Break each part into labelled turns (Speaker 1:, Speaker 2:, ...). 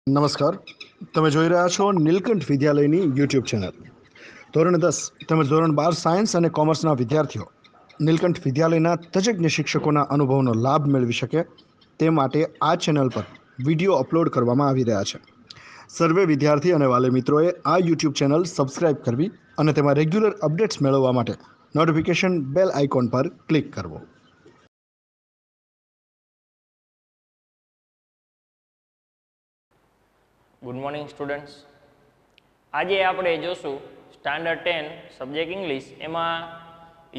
Speaker 1: નમસ્કાર. તમે જોઈ રહ્યા છો નીલકંઠ વિદ્યાલયની યુટ્યુબ ચેનલ. ધોરણ 10 તેમજ ધોરણ 12 સાયન્સ અને કોમર્સના વિદ્યાર્થીઓ નીલકંઠ વિદ્યાલયના તજજ્ઞ શિક્ષકોના અનુભવનો લાભ મેળવી શકે તે માટે આ ચેનલ પર વિડીયો અપલોડ કરવામાં આવી રહ્યા છે. સર્વે વિદ્યાર્થી અને વાલી મિત્રોએ આ યુટ્યુબ ચેનલ સબસ્ક્રાઇબ કરવી અને તેમાં રેગ્યુલર અપડેટ્સ મેળવવા માટે નોટિફિકેશન બેલ આઇકોન પર ક્લિક કરવો.
Speaker 2: Good morning students. આજે આપણે જોશું સ્ટાન્ડર્ડ 10 સબ્જેક્ટ ઇંગ્લિશ, એમાં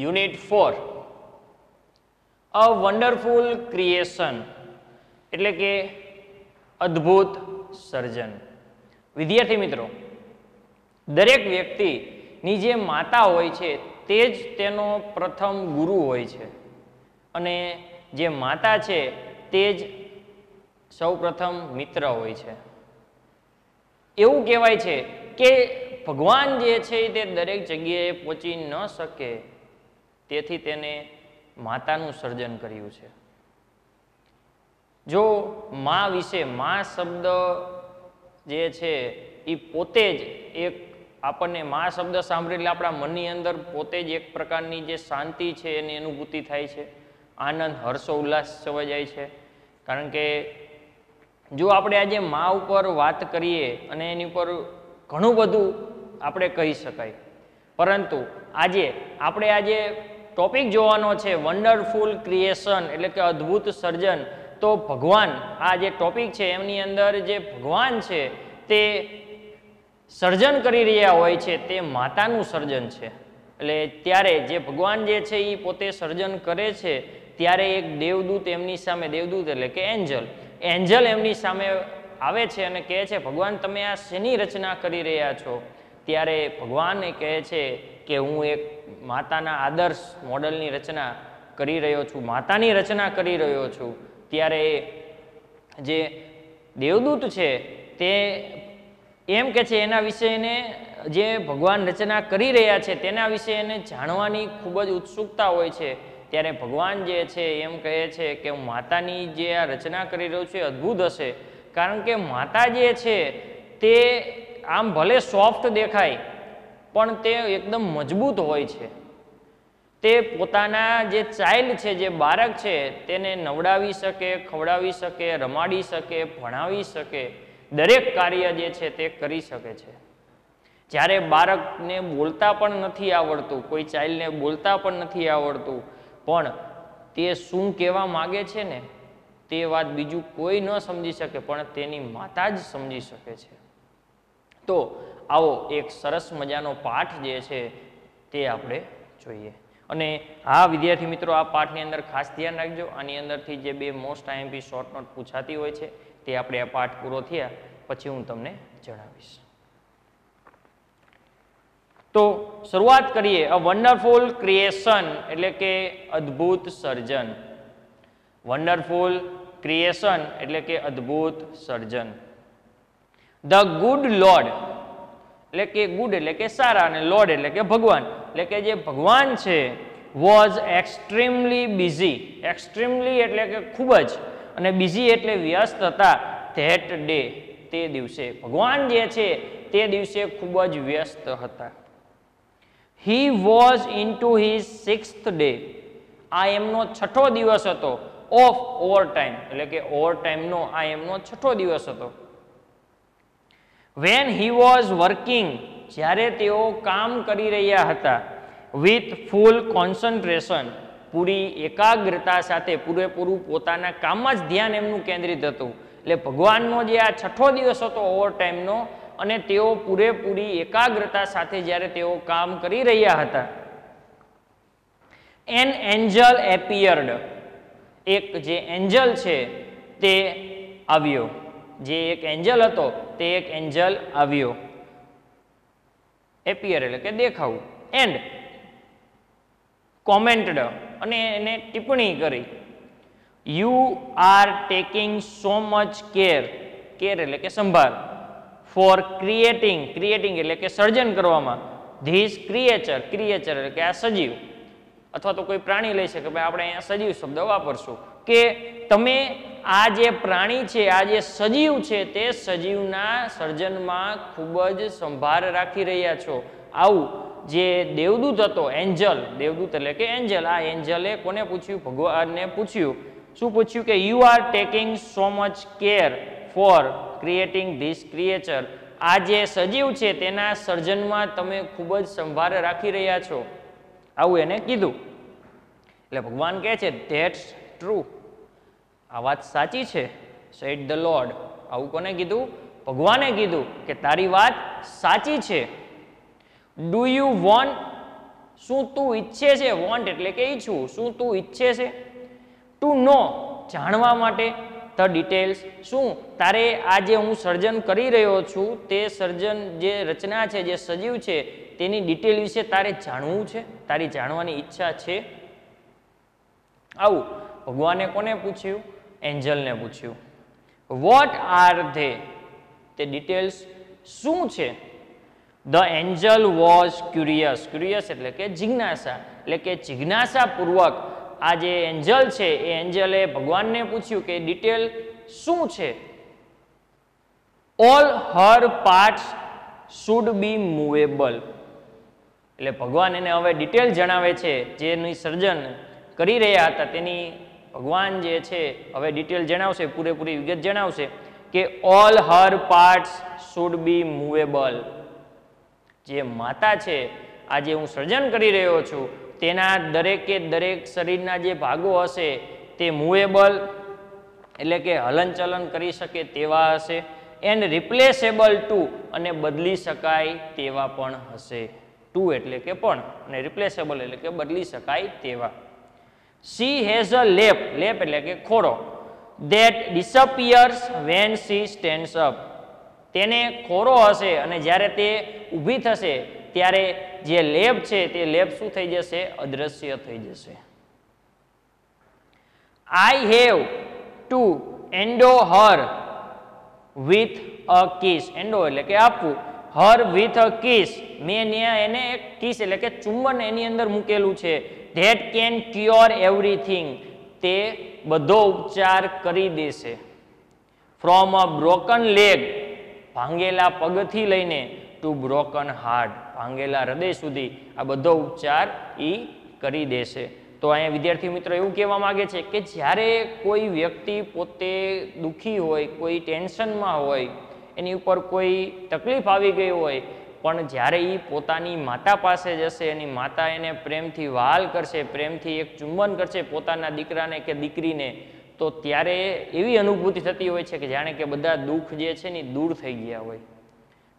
Speaker 2: યુનિટ 4 અ વન્ડરફુલ ક્રિએશન એટલે કે અદ્ભુત સર્જન. વિદ્યાર્થી મિત્રો, દરેક વ્યક્તિની જે માતા હોય છે તે જ તેનો પ્રથમ ગુરુ હોય છે અને જે માતા છે તે જ સૌ પ્રથમ મિત્ર હોય છે. એવું કહેવાય છે કે ભગવાન જે છે તે દરેક જગ્યાએ પહોંચી ન શકે, તેથી તેને માતાનું સર્જન કર્યું છે. જો મા વિશે, મા શબ્દ જે છે એ પોતે જ એક આપણને મા શબ્દ સાંભળી એટલે આપણા મનની અંદર પોતે જ એક પ્રકારની જે શાંતિ છે એની અનુભૂતિ થાય છે, આનંદ, હર્ષો, ઉલ્લાસ છવાઈ જાય છે. કારણ કે જો આપણે આજે મા ઉપર વાત કરીએ અને એની ઉપર ઘણું બધું આપણે કહી શકાય, પરંતુ આજે ટોપિક જોવાનો છે વન્ડરફુલ ક્રિએશન એટલે કે અદ્ભુત સર્જન. તો ભગવાન, આ જે ટોપિક છે એમની અંદર જે ભગવાન છે તે સર્જન કરી રહ્યા હોય છે તે માતાનું સર્જન છે. એટલે ત્યારે જે ભગવાન જે છે એ પોતે સર્જન કરે છે ત્યારે એક દેવદૂત એમની સામે, દેવદૂત એટલે કે એન્જલ એમની સામે આવે છે અને કહે છે, ભગવાન તમે આ શેની રચના કરી રહ્યા છો? ત્યારે ભગવાન કહે છે કે હું એક માતાના આદર્શ મોડલની રચના કરી રહ્યો છું, માતાની રચના કરી રહ્યો છું. ત્યારે જે દેવદૂત છે તે એમ કે છે એના વિશે એને, જે ભગવાન રચના કરી રહ્યા છે તેના વિશે એને જાણવાની ખૂબ જ ઉત્સુકતા હોય છે. ત્યારે ભગવાન જે છે એમ કહે છે કે હું માતાની જે આ રચના કરી રહ્યો છું એ અદ્ભુત હશે, કારણ કે માતા જે છે તે આમ ભલે સોફ્ટ દેખાય પણ તે એકદમ મજબૂત હોય છે. તે પોતાના જે ચાઇલ્ડ છે, જે બાળક છે તેને નવડાવી શકે, ખવડાવી શકે, રમાડી શકે, ભણાવી શકે, દરેક કાર્ય જે છે તે કરી શકે છે. જ્યારે બાળકને બોલતા પણ નથી આવડતું, કોઈ ચાઇલ્ડને બોલતા પણ નથી આવડતું, પણ તે શું કહેવા માગે છે ને તે વાત બીજું કોઈ ન સમજી શકે પણ તેની માતા જ સમજી શકે છે. તો આવો એક સરસ મજાનો પાઠ જે છે તે આપણે જોઈએ. અને હા વિદ્યાર્થી મિત્રો, આ પાઠની અંદર ખાસ ધ્યાન રાખજો, આની અંદરથી જે 2 મોસ્ટ આઈએમપી શોર્ટ નોટ પૂછાતી હોય છે તે આપણે આ પાઠ પૂરો થયા પછી હું તમને જણાવીશ. તો શરૂઆત કરીએ. અ વન્ડરફુલ ક્રિએશન એટલે કે અદ્ભુત સર્જન. વન્ડરફુલ ક્રિએશન એટલે કે અદ્ભુત સર્જન. ધ ગુડ લોર્ડ એટલે કે ગુડ એટલે કે સારા અને લોર્ડ એટલે કે ભગવાન, એટલે કે જે ભગવાન છે વોઝ એક્સ્ટ્રીમલી બિઝી. એક્સ્ટ્રીમલી એટલે કે ખૂબ જ, અને બિઝી એટલે વ્યસ્ત હતા. ધેટ ડે તે દિવસે ભગવાન જે છે તે દિવસે ખૂબ જ વ્યસ્ત હતા. He was into his 6th day. આ એમનો 6થો દિવસ હતો. ઓફ ઓવરટાઈમ એટલે કે ઓવરટાઈમનો આ એમનો 6થો દિવસ હતો. When he was working, જ્યારે તેઓ કામ કરી રહ્યા હતા, with full concentration, પૂરી એકાગ્રતા સાથે, પૂરેપૂરું પોતાના કામમાં જ ધ્યાન એમનું કેન્દ્રિત હતું. એટલે ભગવાનનો જે આ 6થો દિવસ હતો ઓવરટાઈમનો, અને તેઓ પૂરેપૂરી એકાગ્રતા સાથે જ્યારે તેઓ કામ કરી રહ્યા હતા, એન એન્જલ એપિયર્ડ, એક જે એન્જલ છે તે આવ્યો. જે એક એન્જલ હતો તે એક એન્જલ આવ્યો. એપિયર એટલે કે દેખાવું. એન્ડ કોમેન્ટડ અને એને ટિપ્પણી કરી. You are taking so much care, care એટલે કે સંભાળ, ફોર ક્રિએટિંગ, ક્રિએટિંગ એટલે કે સર્જન કરવામાં, ધીસ ક્રિએચર, ક્રિએચર એટલે કે આ સજીવ, અથવા તો કોઈ પ્રાણી લઈ શકે, ભાઈ આપણે અહીંયા સજીવ શબ્દ વાપરશું, કે તમે આ જે પ્રાણી છે, આ જે સજીવ છે, તે સજીવના સર્જનમાં ખૂબ જ સંભાળ રાખી રહ્યા છો. આવું જે દેવદૂત હતો, એન્જલ, દેવદૂત એટલે કે એન્જલ, આ એન્જલે કોને પૂછ્યું? ભગવાનને પૂછ્યું. શું પૂછ્યું? કે you are taking so much care for creating this creature. આ જે સજીવ છે તેના સર્જનમાં તમે ખૂબ જ સંભાળ રાખી રહ્યા છો. આવું એને કીધું. એટલે ભગવાન કહે છે ધેટ્સ ટ્રુ, આ વાત સાચી છે. Said the Lord. આવું કોને કીધું? ભગવાને કીધું કે તારી વાત સાચી છે. ડુ યુ વોન્ટ, શું તું ઈચ્છે છે? વોન્ટ એટલે કે ઈચ્છવું. શું તું ઈચ્છે છે? ટુ નો, જાણવા માટે. ધ ડિટેલ્સ, શું તારે આ જે હું સર્જન કરી રહ્યો છું તે સર્જન જે રચના છે, જે સજીવ છે, તેની ડિટેલ વિશે તારે જાણવું છે? તારી જાણવાની ઈચ્છા છે? આવું ભગવાને કોને પૂછ્યું? એન્જલને પૂછ્યું. વોટ આર ધે, તે ડિટેલ્સ શું છે? The Angel was curious. Curious એટલે કે જિજ્ઞાસા, એટલે કે જિજ્ઞાસાપૂર્વક આ જે એન્જલ છે એ એન્જલે ભગવાનને પૂછ્યું કે ડિટેલ શું છે? All her parts should be movable. એટલે ભગવાન એને હવે ડિટેલ જણાવે છે, જેનું સર્જન કરી રહ્યા હતા તેની ભગવાન જે છે હવે ડિટેલ જણાવશે, પૂરેપૂરી વિગત જણાવશે કે all her parts should be movable. જે માતા છે, આજે હું સર્જન કરી રહ્યો છું, તેના દરેકે દરેક શરીરના જે ભાગો હશે તે મૂવેબલ એટલે કે હલનચલન કરી શકે તેવા હશે. એન્ડ રિપ્લેસેબલ ટુ, અને બદલી શકાય તેવા પણ હશે. ટુ એટલે કે પણ, અને રિપ્લેસેબલ એટલે કે બદલી શકાય તેવા. She has a lap, lap એટલે કે ખોરો, that disappears when she stands up. તેને ખોરો હશે અને જ્યારે તે ઊભી થશે ત્યારે જે લેપ છે તે લેપ શું થઈ જશે? અદ્રશ્ય થઈ જશે. I have to endo her with a kiss. endo એટલે કે આપવું, her with a kiss, મેં એને એક કિસ એટલે કે ચુંબન એની અંદર મૂકેલું છે. that can cure everything, તે બધો ઉપચાર કરી દેશે. from a broken leg, ભાંગેલા પગથી લઈને ટુ બ્રોકન હાર્ટ, ભાંગેલા હૃદય સુધી આ બધો ઉપચાર એ કરી દેશે. તો અહીંયા વિદ્યાર્થી મિત્રો એવું કહેવા માંગે છે કે જ્યારે કોઈ વ્યક્તિ પોતે દુઃખી હોય, કોઈ ટેન્શનમાં હોય, એની ઉપર કોઈ તકલીફ આવી ગઈ હોય, પણ જ્યારે એ પોતાની માતા પાસે જશે, એની માતા એને પ્રેમથી વહાલ કરશે, પ્રેમથી એક ચુંબન કરશે પોતાના દીકરાને કે દીકરીને, તો ત્યારે એવી અનુભૂતિ થતી હોય છે કે જાણે કે બધા દુઃખ જે છે ને દૂર થઈ ગયા હોય,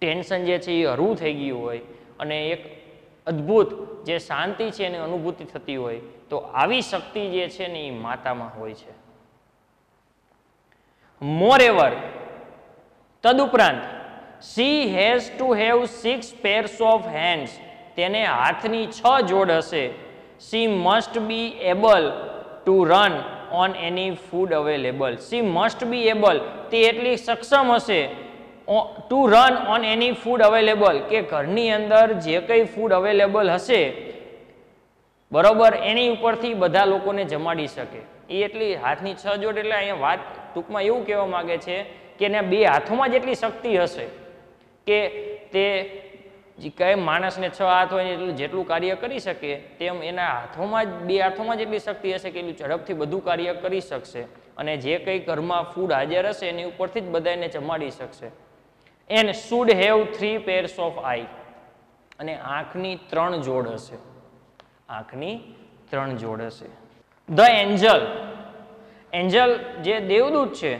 Speaker 2: ટેન્શન જે છે એ હળવું થઈ ગયું હોય, અને એક અદ્ભુત જે શાંતિ છે એની અનુભૂતિ થતી હોય. તો આવી શક્તિ જે છે ને એ માતામાં હોય છે. મોરેવર, તદુપરાંત, she has to have 6 pairs of hands, તેને હાથની 6 જોડ હશે. she must be able to run on any food available. she must be able, તે એટલી સક્ષમ હશે two run on any food available, કે ઘરની અંદર જે કંઈ ફૂડ અવેલેબલ હશે બરોબર એની ઉપરથી બધા લોકોને જમાડી શકે. એ એટલી હાથની 6 જોડ એટલે અહીંયા વાત ટૂંકમાં એવું કહેવા માંગે છે કે એના 2 હાથોમાં જેટલી શક્તિ હશે કે તે કઈ માણસને 6 હાથ હોય એટલું જેટલું કાર્ય કરી શકે, તેમ એના હાથોમાં જ 2 હાથોમાં જેટલી શક્તિ હશે કે એટલું ઝડપથી બધું કાર્ય કરી શકશે, અને જે કંઈ ઘરમાં ફૂડ હાજર હશે એની ઉપરથી જ બધાને જમાડી શકશે. And should have 3 pairs of eye, અને આંખની 3 જોડ હશે. આંખની 3 જોડ હશે. ધ એન્જલ, એન્જલ જે દેવદૂત છે,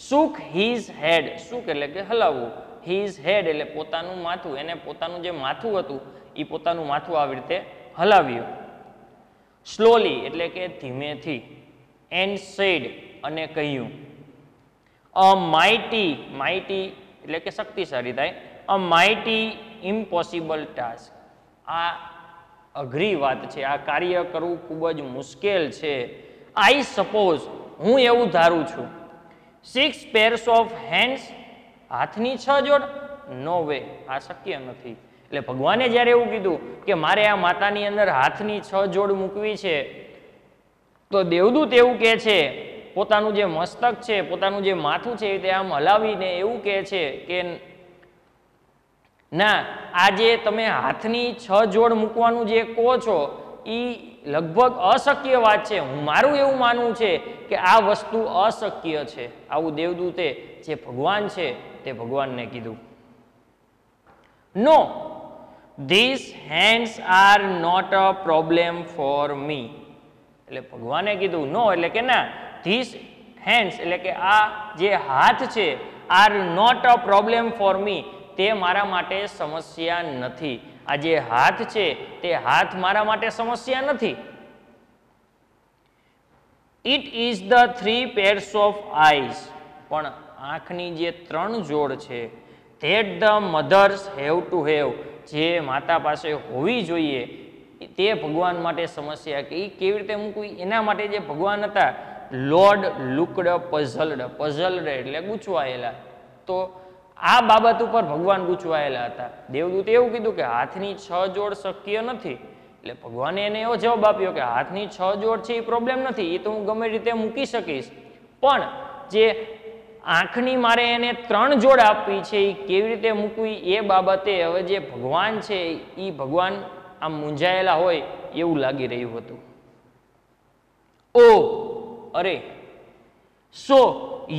Speaker 2: shook his head, shook એટલે કે હલાવવું, his head એટલે પોતાનું માથું, એને પોતાનું જે માથું હતું એ પોતાનું માથું આવી રીતે હલાવ્યું. સ્લોલી એટલે કે ધીમેથી. એન્ડ said, અને કહ્યું. અ માઇટી, માઇટી એટલે કે શક્તિશાળી થાય. અ માઇટી ઇમ્પોસિબલ ટાસ્ક, આ અઘરી વાત છે, આ કાર્ય કરવું ખૂબ જ મુશ્કેલ છે. આઈ સપોઝ, હું એવું ધારું છું. 6 pairs of hands, હાથની 6 જોડ, નો વે, આ શક્ય નથી. એટલે ભગવાને જ્યારે એવું કીધું કે મારે આ માતાની અંદર હાથની 6 જોડ મૂકવી છે, તો દેવદૂત એવું કહે છે પોતાનું જે મસ્તક છે, પોતાનું જે માથું છે તે આમ હલાવીને એવું કહે છે કે ના, આ જે તમે હાથની 6 જોડ મૂકવાનું જે કહો છો એ લગભગ અશક્ય વાત છે. મારું એવું માનવું છે કે આ વસ્તુ અશક્ય છે. આવું દેવદૂતે જે ભગવાન છે તે ભગવાનને કીધું. No, this hands are not a problem for me. એટલે ભગવાને કીધું નો એટલે કે ના, ધીસ હેન્ડ્સ એટલે કે આ જે હાથ છે are not a problem for me, તે મારા માટે સમસ્યા નથી. આ જે હાથ છે તે હાથ મારા માટે સમસ્યા નથી. It is the 3 pairs of eyes, પણ આંખની જે 3 જોડ છે that the mothers have to have, જે માતા પાસે હોવી જોઈએ તે ભગવાન માટે સમસ્યા કે એ કેવી રીતે મૂકવી એના માટે જે ભગવાન હતા લોર્ડ લુકડ પઝલ્ડ. પઝલ્ડ એટલે ગૂંચવાયેલા. તો આ બાબત ઉપર ભગવાન ગૂંચવાયેલા હતા. દેવદૂતે એવું કીધું કે હાથની 6 જોડ શક્ય નથી. એટલે ભગવાને એને એવો જવાબ આપ્યો કે હાથની 6 જોડ છે એ પ્રોબ્લેમ નથી, એ તો હું ગમે રીતે મૂકી શકીશ, પણ જે આંખની મારે એને 3 જોડ આપવી છે એ કેવી રીતે મૂકવી એ બાબતે હવે જે ભગવાન છે એ ભગવાન આમ મૂંઝાયેલા હોય એવું લાગી રહ્યું હતું. ઓ અરે, so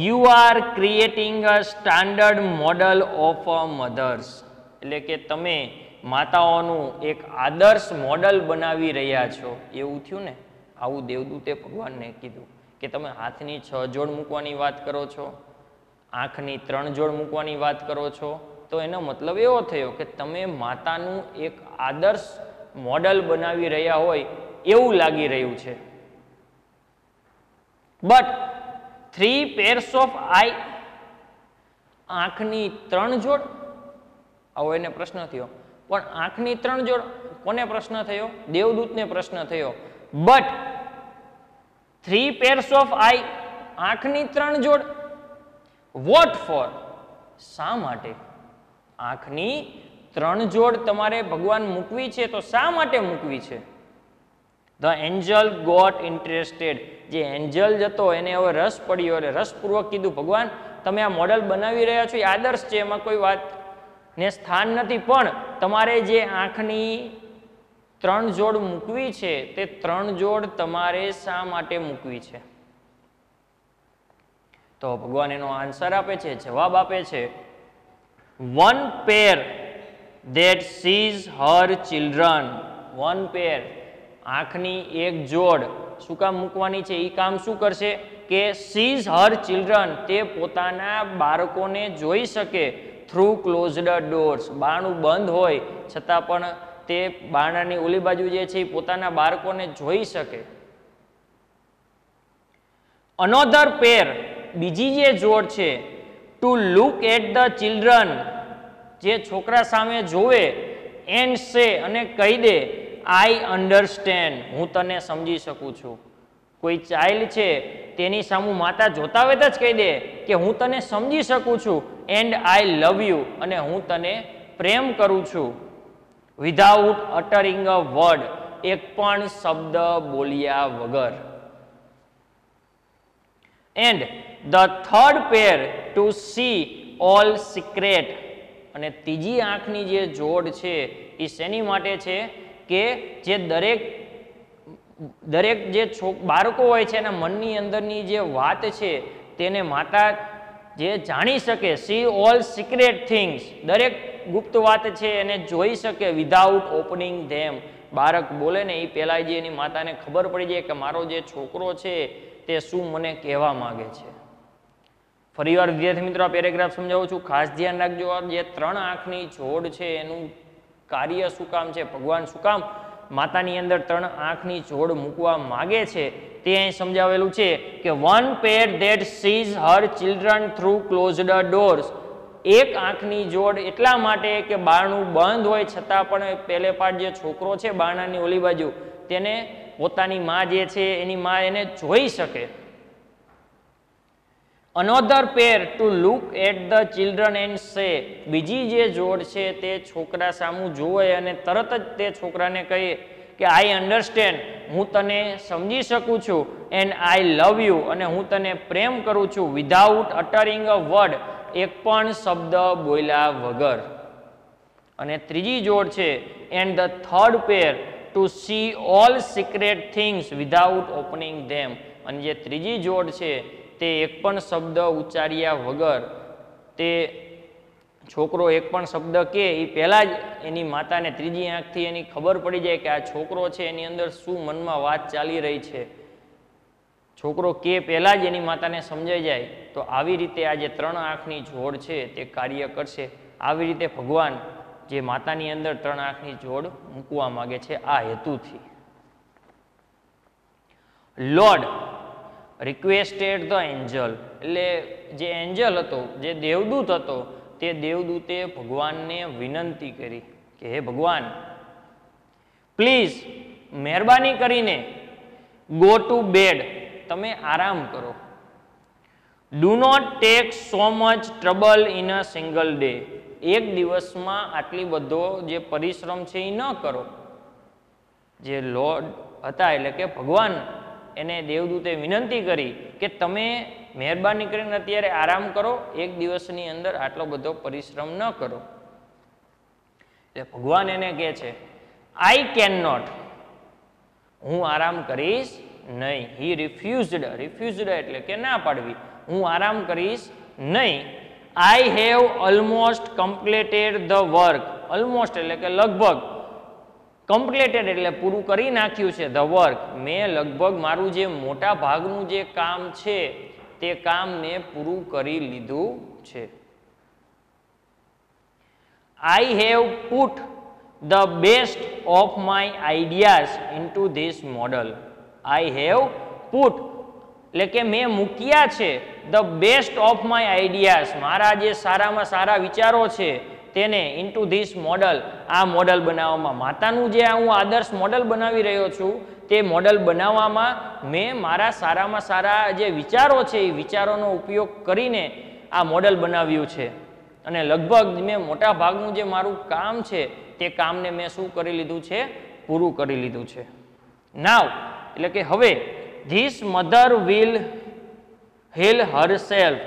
Speaker 2: you are creating a standard model of a mothers, એટલે કે તમે માતાઓનું એક આદર્શ મોડલ બનાવી રહ્યા છો એવું થયું ને. આવું દેવદૂતે ભગવાનને કીધું કે તમે હાથની 6 જોડ મૂકવાની વાત કરો છો, આંખની 3 જોડ મૂકવાની વાત કરો છો, તો એનો મતલબ એવો થયો કે તમે માતાનું એક આદર્શ મોડલ બનાવી રહ્યા હોય એવું લાગી રહ્યું છે. બટ 3 pairs ઓફ આઈ, આંખની 3 જોડ, આવો એને પ્રશ્ન થયો. પણ આંખની 3 જોડ કોને પ્રશ્ન થયો? દેવદૂતને પ્રશ્ન થયો. બટ 3 pairs ઓફ આઈ, આંખની 3 જોડ, વોટ ફોર, શા માટે? આંખની 3 જોડ તમારે ભગવાન મૂકવી છે તો શા માટે મૂકવી છે? ધ એન્જલ ગોટ ઇન્ટરેસ્ટેડ, જે એન્જલ જતો એને હવે રસ પડ્યો એટલે રસપૂર્વક કીધું ભગવાન તમે આ મોડલ બનાવી રહ્યા છો એ આદર્શ છે, એમાં કોઈ વાત ને સ્થાન નથી, પણ તમારે જે આંખની 3 જોડ મૂકવી છે તે 3 જોડ તમારે શા માટે મૂકવી છે? તો ભગવાન એનો આન્સર આપે છે, જવાબ આપે છે, 1 pair that sees her children. 1 pair, આંખની 1 જોડ શું કામ મૂકવાની છે? એ કામ શું કરશે કે sees her children, તે પોતાના બાળકોને જોઈ શકે થ્રુ ક્લોઝડ ડોર્સ, બારણું બંધ હોય છતાં પણ તે બારણાની ઓલી બાજુ જે છે એ પોતાના બાળકોને જોઈ શકે. અનોધર પેર, બીજી જે જોડ છે, to look at the children, જે છોકરા સામે જોવે, એન્ડ સે, અને કહી દે, આઈ અન્ડરસ્ટેન્ડ, હું તને સમજી શકું છું. કોઈ ચાઇલ્ડ છે તેની સામું માતા જોતા હોય જ કહી દે કે હું તને સમજી શકું છું, એન્ડ આઈ લવ યુ, અને હું તને પ્રેમ કરું છું, વિધાઉટ અટરિંગ અ વર્ડ, એક પણ શબ્દ બોલ્યા વગર. And the third pair to see all secret, અને ત્રીજી આંખની જે જોડ છે એ શેની માટે છે કે જે દરેક જે બાળકો હોય છે એના મનની અંદરની જે વાત છે તેને માતા જે જાણી શકે, સી ઓલ સિક્રેટ થિંગ્સ, દરેક ગુપ્ત વાત છે એને જોઈ શકે, વિધાઉટ ઓપનિંગ ધેમ, બાળક બોલે ને એ પહેલાં જે એની માતાને ખબર પડી જાય કે મારો જે છોકરો છે તે શું મને કહેવા માંગે છે. ફરીવાર વિદ્યાર્થી મિત્રો આ પેરેગ્રાફ સમજાવું છું, ખાસ ધ્યાન રાખજો. જે 3 આંખની જોડ છે એનું કાર્ય શું કામ છે, ભગવાન શું કામ માતાની અંદર 3 આંખની જોડ મૂકવા માગે છે તે અહીં સમજાવેલું છે કે 1 pair that sees her children through closed doors, એક આંખની જોડ એટલા માટે કે બારણું બંધ હોય છતાં પણ પહેલે પાટ જે છોકરો છે બારણાની ઓલી બાજુ તેને પોતાની માં જે છે એની માં એને જોઈ શકે. Another pair to look at the children and say, બીજી જે જોડ છે તે છોકરા સામું જોવે અને તરત જ તે છોકરાને કહે કે આઈ અન્ડરસ્ટેન્ડ, હું તને સમજી શકું છું, એન્ડ આઈ લવ યુ, અને હું તને પ્રેમ કરું છું, વિધાઉટ અટરિંગ અ વર્ડ, એક પણ શબ્દ બોલ્યા વગર. અને ત્રીજી જોડ છે and the third pair to see all secret things without opening them. અને જે ત્રીજી જોડ છે તે એક પણ શબ્દ ઉચ્ચાર્યા વગર તે છોકરો એક પણ શબ્દ કે એ પહેલાં જ એની માતાને ત્રીજી આંખથી એની ખબર પડી જાય કે આ છોકરો છે એની અંદર શું મનમાં વાત ચાલી રહી છે. છોકરો કે પહેલાં જ એની માતાને સમજાઈ જાય. તો આવી રીતે આ જે 3 આંખની જોડ છે તે કાર્ય કરશે. આવી રીતે ભગવાન જે માતાની અંદર 3 આંખની જોડ મૂકવા માગે છે આ હેતુથી. લોર્ડ રિક્વેસ્ટેડ ધ એન્જલ, એટલે જે એન્જલ હતો, જે દેવદૂત હતો, તે દેવદૂતે ભગવાનને વિનંતી કરી કે હે ભગવાન, પ્લીઝ મહેરબાની કરીને ગો ટુ બેડ, તમે આરામ કરો. Do not take so much trouble in a single day, એક દિવસમાં આટલી બધો જે પરિશ્રમ છે એ ન કરો. જે લોર્ડ હતા એટલે કે ભગવાન, એને દેવદૂતે વિનંતી કરી કે તમે મહેરબાની કરીને અત્યારે આરામ કરો, એક દિવસની અંદર આટલો બધો પરિશ્રમ ન કરો. એટલે ભગવાન એને કહે છે આઈ કેન નોટ, હું આરામ કરીશ નહીં. હી રિફ્યુઝડ એટલે કે ના પાડવી, હું આરામ કરીશ નહીં. I have almost completed the work, almost એટલે કે લગભગ, કમ્પ્લીટેડ એટલે પૂરું કરી નાખ્યું છે, ધ વર્ક, મેં લગભગ મારું જે મોટા ભાગનું જે કામ છે તે કામ મેં પૂરું કરી લીધું છે. I have put the best of my ideas into this model. I have put એટલે કે મેં મૂક્યા છે the best of my ideas, મારા જે સારામાં સારા વિચારો છે તેને ઇન્ટુ ધીસ મોડલ, આ મોડલ બનાવવામાં, માતાનું જે હું આદર્શ મોડલ બનાવી રહ્યો છું તે મોડલ બનાવવામાં મેં મારા સારામાં સારા જે વિચારો છે એ વિચારોનો ઉપયોગ કરીને આ મોડલ બનાવ્યું છે. અને લગભગ મેં મોટા ભાગનું જે મારું કામ છે તે કામને મેં શું કરી લીધું છે, પૂરું કરી લીધું છે. નાવ એટલે કે હવે, this mother will heal herself,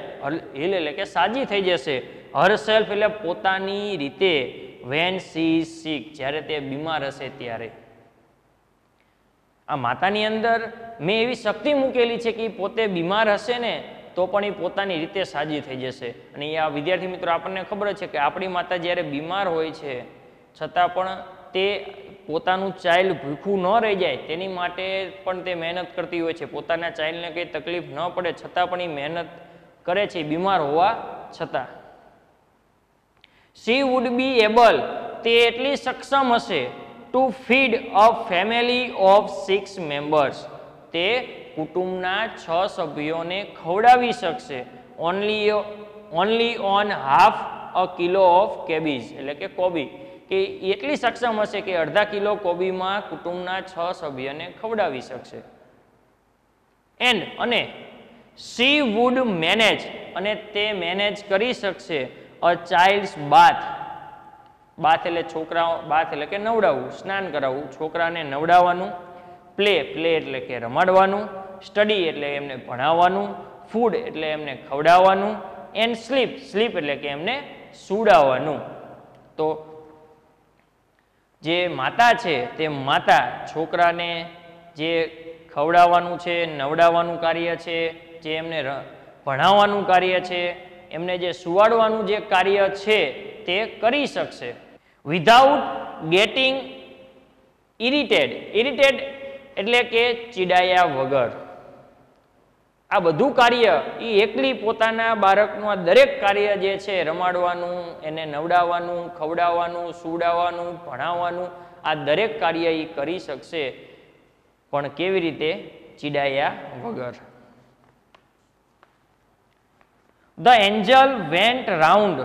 Speaker 2: heal એટલે કે સાજી થઈ જશે, હરસેલ્ફ એટલે પોતાની રીતે, વેન સી સિક, જ્યારે તે બીમાર હશે ત્યારે. આ માતાની અંદર મેં એવી શક્તિ મૂકેલી છે કે પોતે બીમાર હશે ને તો પણ એ પોતાની રીતે સાજી થઈ જશે. અને આ વિદ્યાર્થી મિત્રો આપણને ખબર છે કે આપણી માતા જ્યારે બીમાર હોય છે છતાં પણ તે પોતાનું ચાઇલ્ડ ભૂખું ન રહી જાય તેની માટે પણ તે મહેનત કરતી હોય છે. પોતાના ચાઇલ્ડને કંઈ તકલીફ ન પડે છતાં પણ એ મહેનત કરે છે બીમાર હોવા છતાં. શી વુડ બી એબલ, તે એટલી સક્ષમ હશે, to feed a family of 6 members, તે કુટુંબના 6 સભ્યોને ખવડાવી શકશે. Only on half a kilo of cabbage એટલે કે કોબી, કે એટલી સક્ષમ હશે કે અડધા કિલો કોબીમાં કુટુંબના 6 સભ્યને ખવડાવી શકશે. એન્ડ અને શી વુડ મેનેજ, અને તે મેનેજ કરી શકશે અ ચાઇલ્ડ્સ બાથ, બાથ એટલે છોકરાઓ, બાથ એટલે કે નવડાવવું, સ્નાન કરાવવું, છોકરાને નવડાવવાનું. પ્લે એટલે કે રમાડવાનું. સ્ટડી એટલે એમને ભણાવવાનું. ફૂડ એટલે એમને ખવડાવવાનું. એન્ડ સ્લીપ એટલે કે એમને સુડાવવાનું. તો જે માતા છે તે માતા છોકરાને જે ખવડાવવાનું છે, નવડાવવાનું કાર્ય છે, જે એમને ભણાવવાનું કાર્ય છે, એમને જે સુવાડવાનું જે કાર્ય છે તે કરી શકશે. વિધાઉટ ગેટિંગ ઇરિટેડ એટલે કે ચીડાયા વગર. આ બધું કાર્ય એ એકલી પોતાના બાળકનું આ દરેક કાર્ય જે છે, રમાડવાનું, એને નવડાવવાનું, ખવડાવવાનું, સુડાવવાનું, ભણાવવાનું, આ દરેક કાર્ય એ કરી શકશે, પણ કેવી રીતે? ચીડાયા વગર. The Angel vent round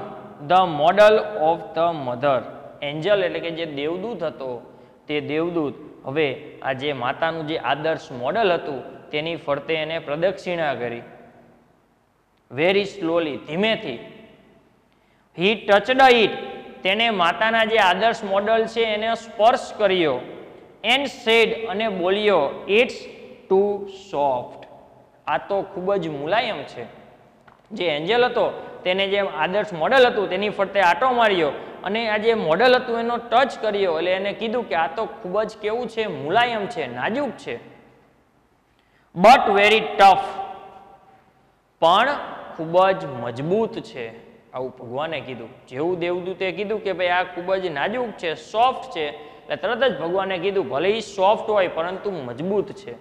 Speaker 2: the model of the mother. Angel એટલે કે જે દેવદૂત હતો તે દેવદૂત હવે આ જે માતાનું જે આદર્શ મોડલ હતું તેની ફરતે એને પ્રદક્ષિણા કરી. વેરી સ્લોલી, ધીમેથી. હી ટચડ ઇટ, તેને માતાના જે આદર્શ મોડલ છે એને સ્પર્શ કર્યો. એન્ડ સેડ અને બોલ્યો, ઇટ્સ ટુ સોફ્ટ. આ તો ખૂબ જ મુલાયમ છે. જે એન્જલ હતો તેને જે આદર્શ મોડેલ હતું તેની ફરતે આંટો માર્યો અને આ જે મોડેલ હતું એનો ટચ કર્યો એટલે એને કીધું કે આ તો ખૂબ જ કેવું છે, મુલાયમ છે, નાજુક છે. બટ વેરી ટફ, પણ ખૂબ જ મજબૂત છે, આવું ભગવાને કીધું. જેવું દેવદૂતે કીધું કે ભાઈ આ ખૂબ જ નાજુક છે, સોફ્ટ છે, એટલે તરત જ ભગવાને કીધું ભલે એ સોફ્ટ હોય પરંતુ મજબૂત છે.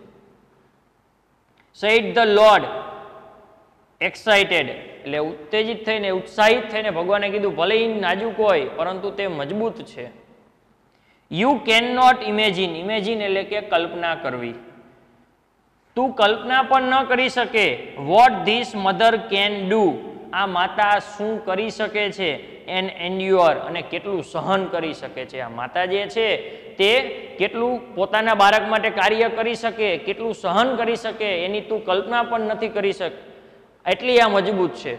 Speaker 2: સેડ ધ લોર્ડ એક્સાઇટેડ, એટલે ઉત્તેજિત થઈને, ઉત્સાહિત થઈને ભગવાને કીધું ભલે એ નાજુક હોય પરંતુ તે મજબૂત છે. You can not imagine, imagine એટલે કે કલ્પના કરવી. તું કલ્પના પણ ન કરી શકે. What this mother can do, આ માતા શું કરી શકે છે. એન્ડ એન્ડ્યોર, અને કેટલું સહન કરી શકે છે. આ માતા જે છે તે કેટલું પોતાના બાળક માટે કાર્ય કરી શકે, કેટલું સહન કરી શકે, એની તું કલ્પના પણ નથી કરી શક, એટલી આ મજબૂત છે.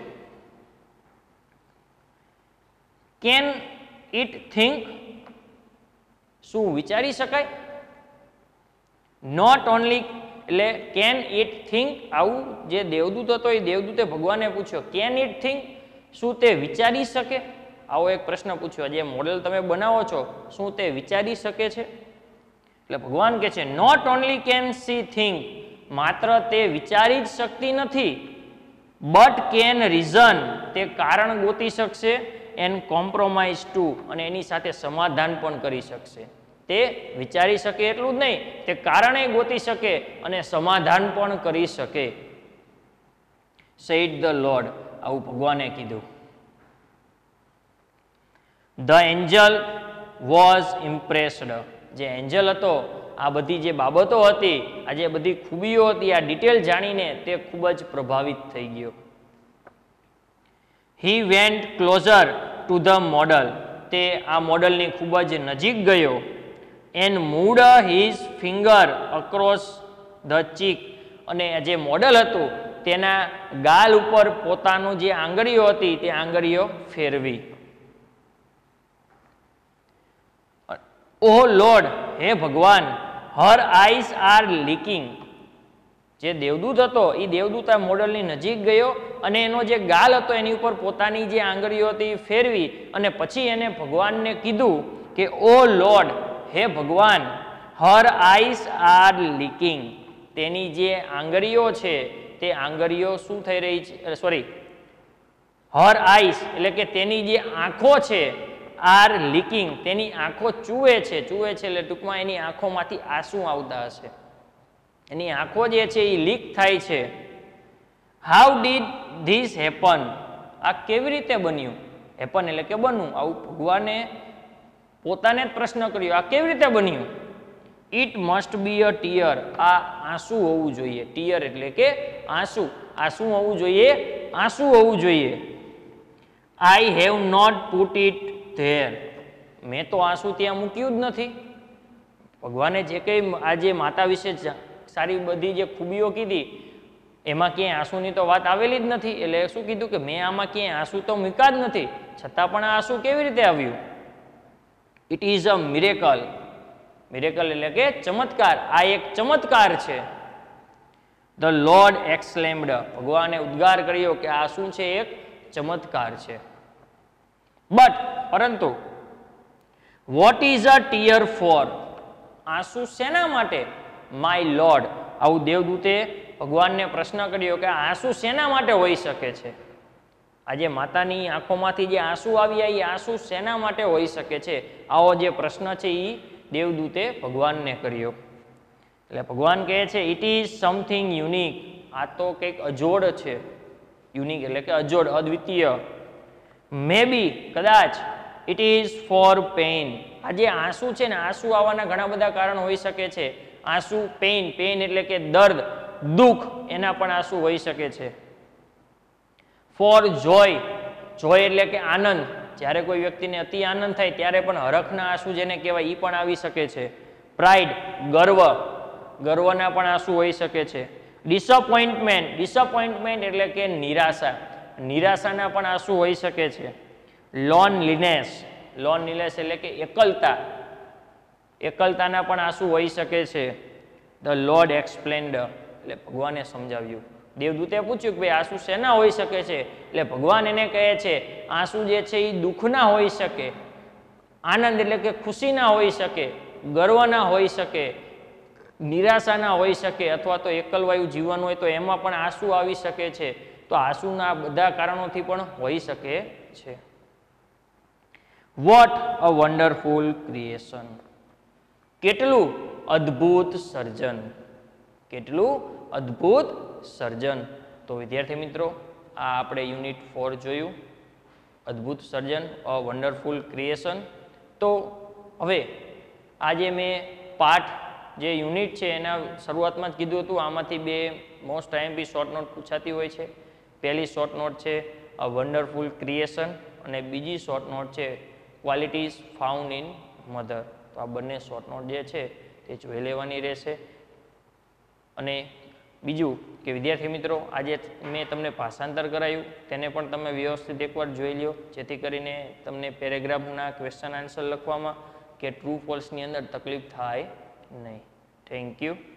Speaker 2: કેન ઇટ થિંક, શું વિચારી શકાય. નોટ ઓનલી એટલે કેન ઇટ થિંક, આવું જે દેવદૂત હતો એ દેવદૂતે ભગવાનને પૂછ્યો કેન ઇટ થિંક, શું તે વિચારી શકે. આવો એક પ્રશ્ન પૂછ્યો, જે મોડેલ તમે બનાવો છો શું તે વિચારી શકે છે. એટલે ભગવાન કહે છે not only can see think, માત્ર તે વિચારી જ શકતી નથી, બટ કેન રીઝન, તે કારણ ગોતી શકશે, એન્ડ કોમ્પ્રોમાઇઝ ટુ, અને એની સાથે સમાધાન પણ કરી શકશે. તે વિચારી શકે એટલું જ નહીં, તે કારણે ગોતી શકે અને સમાધાન પણ કરી શકે. સેડ ધ લોર્ડ, આવું ભગવાને કીધું. ધ એન્જલ વોઝ ઇમ્પ્રેસ્ડ, જે એન્જલ હતો આ બધી જે બાબતો હતી, આ જે બધી ખૂબીઓ હતી, આ ડિટેલ જાણીને તે ખૂબ જ પ્રભાવિત થઈ ગયો. He went closer to the model, તે આ મોડલની ખૂબ જ નજીક ગયો. And moved his finger across the cheek, અને જે મોડલ હતું તેના ગાલ ઉપર પોતાનું જે આંગળીઓ હતી તે આંગળીઓ ફેરવી. ઓ લોર્ડ, હે ભગવાન, હર આઈસ આર લીકિંગ, જે દેવદૂત હતો એ દેવદૂત આ મોડલની નજીક ગયો અને એનો જે ગાલ હતો એની ઉપર પોતાની જે આંગળીઓ હતી એ ફેરવી અને પછી એને ભગવાનને કીધું કે ઓ લોર્ડ, હે ભગવાન, હર આઈસ આર લીકિંગ, તેની જે આંગળીઓ છે તે આંગળીઓ શું થઈ રહી છે, સોરી, હર આઈસ એટલે કે તેની જે આંખો છે, આર લીકિંગ, તેની આંખો ચૂવે છે. ચૂવે છે એટલે ટૂંકમાં એની આંખોમાંથી આંસુ આવતા હશે, એની આંખો જે છે એ લીક થાય છે. હાઉ ડીડ ધીસ હેપન, આ કેવી રીતે બન્યું. હેપન એટલે કે બનવું, આવું ભગવાને પોતાને જ પ્રશ્ન કર્યો, આ કેવી રીતે બન્યું. It must be a tear, આ આંસુ હોવું જોઈએ. ટીયર એટલે કે આંસુ, આ શું હોવું જોઈએ, આંસુ હોવું જોઈએ. I have not put it there, મેં તો આંસુ ત્યાં મૂક્યું જ નથી. ભગવાને જે કંઈ આ જે માતા વિશે સારી બધી જે ખૂબીઓ કીધી એમાં ક્યાંય આંસુની તો વાત આવેલી જ નથી. એટલે શું કીધું કે મેં આમાં ક્યાંય આંસુ તો મૂક્યા જ નથી, છતાં પણ આ આંસુ કેવી રીતે આવ્યું. It is a miracle, miracle એટલે કે ચમત્કાર, આ એક ચમત્કાર છે. ધ લોર્ડ એક્સક્લેમ્ડ, ભગવાને ઉદ્ગાર કર્યો કે આ શું છે, એક ચમત્કાર છે. બટ પરંતુ what is a tear for, આંસુ શેના માટે. માય લોર્ડ, આવું દેવદૂતે ભગવાનને પ્રશ્ન કર્યો કે આંસુ શેના માટે હોઈ શકે છે. આજે માતાની આંખોમાંથી જે આંસુ આવ્યા એ આંસુ શેના માટે હોઈ શકે છે, આવો જે પ્રશ્ન છે એ દેવદૂતે ભગવાનને કર્યો. એટલે ભગવાન કહે છે ઇટ ઇઝ સમથિંગ યુનિક, આ તો કંઈક અજોડ છે. યુનિક એટલે કે અજોડ, અદ્વિતીય. મે બી, કદાચ, ઇટ ઇઝ ફોર પેઇન, આ જે આંસુ છે ને, આંસુ આવવાના ઘણા બધા કારણ હોઈ શકે છે. આંસુ પેઇન, પેઇન એટલે કે દર્દ, દુઃખ, એના પણ આંસુ હોઈ શકે છે. ફોર જોય, જોય એટલે કે આનંદ, જ્યારે કોઈ વ્યક્તિને અતિ આનંદ થાય ત્યારે પણ હરખના આંસુ જેને કહેવાય એ પણ આવી શકે છે. પ્રાઇડ, ગર્વ, ગર્વના પણ આંસુ હોઈ શકે છે. ડિસઅપોઇન્ટમેન્ટ, ડિસઅપોઇન્ટમેન્ટ એટલે કે નિરાશા, નિરાશાના પણ આંસુ હોઈ શકે છે. લોનલીનેસ, લોનલીનેસ એટલે કે એકલતા, એકલતાના પણ આંસુ હોઈ શકે છે. ધ લોર્ડ એક્સપ્લેન્ડ, એટલે ભગવાને સમજાવ્યું. દેવદૂતે પૂછ્યું કે ભાઈ આંસુ શેના હોઈ શકે છે? એટલે ભગવાન એને કહે છે આંસુ જે છે એ દુઃખના હોઈ શકે, આનંદ એટલે કે ખુશીના હોઈ શકે, ગર્વના હોઈ શકે, નિરાશાના હોઈ શકે, અથવા તો એકલવાયુ જીવન હોય તો એમાં પણ આંસુ આવી શકે છે. તો આંસુના બધા કારણોથી પણ હોઈ શકે છે. વોટ અ વન્ડરફુલ ક્રિએશન, કેટલું અદ્ભુત સર્જન, કેટલું અદ્ભુત સર્જન. તો વિદ્યાર્થી મિત્રો, આ આપણે યુનિટ 4 જોયું, અદ્ભુત સર્જન, અ વન્ડરફુલ ક્રિએશન. તો હવે આજે મેં પાઠ જે યુનિટ છે એના શરૂઆતમાં જ કીધું હતું, આમાંથી બે મોસ્ટ આઈએમપી શોર્ટ નોટ પૂછાતી હોય છે. પહેલી શોર્ટ નોટ છે અ વન્ડરફુલ ક્રિએશન અને બીજી શોર્ટ નોટ છે ક્વોલિટીઝ ફાઉન્ડ ઇન મધર. તો આ બંને શોર્ટ નોટ જે છે તે જોઈ લેવાની રહેશે. અને બીજું કે વિદ્યાર્થી મિત્રો, આજે મેં તમને ભાષાંતર કરાયું તેને પણ તમે વ્યવસ્થિત એકવાર જોઈ લ્યો, જેથી કરીને તમને પેરેગ્રાફના ક્વેશ્ચન આન્સર લખવામાં કે ટ્રુ ફોલ્સની અંદર તકલીફ થાય નહીં. Thank you.